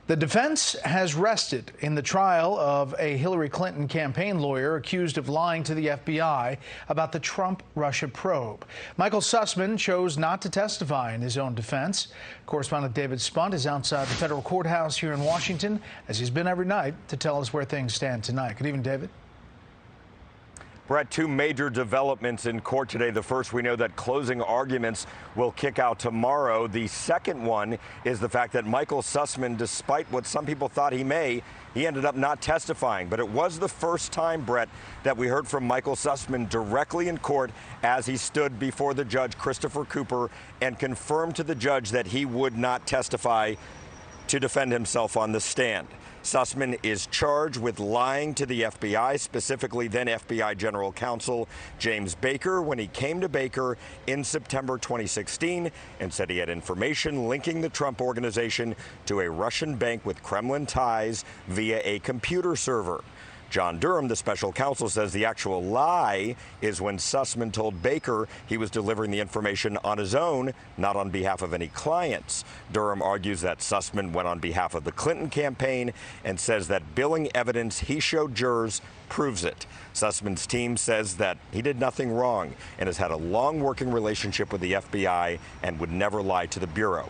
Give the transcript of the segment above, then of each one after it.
The defense has rested in the trial of a Hillary Clinton campaign lawyer accused of lying to the FBI about the Trump-Russia probe. Michael Sussmann chose not to testify in his own defense. Correspondent David Spunt is outside the federal courthouse here in Washington, as he's been every night, to tell us where things stand tonight. Good evening, David. Brett, two major developments in court today. The first, we know that closing arguments will kick out tomorrow. The second one is the fact that Michael Sussmann, despite what some people thought he ended up not testifying. But it was the first time, Brett, that we heard from Michael Sussmann directly in court as he stood before the judge, Christopher Cooper, and confirmed to the judge that he would not testify to defend himself on the stand. Sussmann is charged with lying to the FBI, specifically then FBI General Counsel James Baker, when he came to Baker in September 2016 and said he had information linking the Trump organization to a Russian bank with Kremlin ties via a computer server. John Durham, the special counsel, says the actual lie is when Sussmann told Baker he was delivering the information on his own, not on behalf of any clients. Durham argues that Sussmann went on behalf of the Clinton campaign and says that billing evidence he showed jurors proves it. Sussmann's team says that he did nothing wrong and has had a long working relationship with the FBI and would never lie to the Bureau.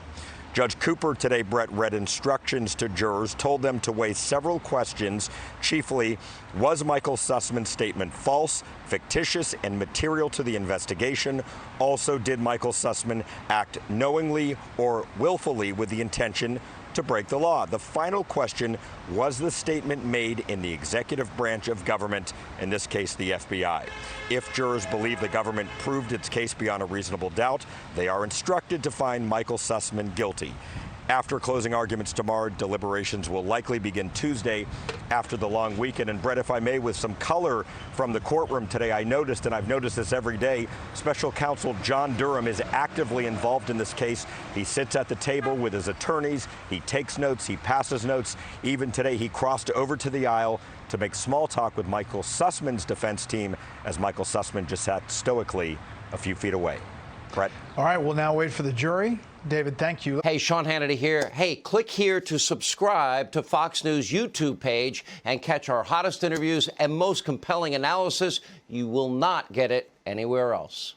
Judge Cooper today, Brett, read instructions to jurors, told them to weigh several questions. Chiefly, was Michael Sussmann's statement false, fictitious, and material to the investigation? Also, did Michael Sussmann act knowingly or willfully with the intention to break the law? The final question, was the statement made in the executive branch of government, in this case the FBI? If jurors believe the government proved its case beyond a reasonable doubt, they are instructed to find Michael Sussmann guilty. After closing arguments tomorrow, deliberations will likely begin Tuesday after the long weekend. And Brett, if I may, with some color from the courtroom today, I noticed, and I've noticed this every day, special counsel John Durham is actively involved in this case. He sits at the table with his attorneys. He takes notes. He passes notes. Even today, he crossed over to the aisle to make small talk with Michael Sussmann's defense team, as Michael Sussmann just sat stoically a few feet away. Brett? All right, we'll now wait for the jury. David, thank you. Hey, Sean Hannity here. Hey, click here to subscribe to Fox News YouTube page and catch our hottest interviews and most compelling analysis. You will not get it anywhere else.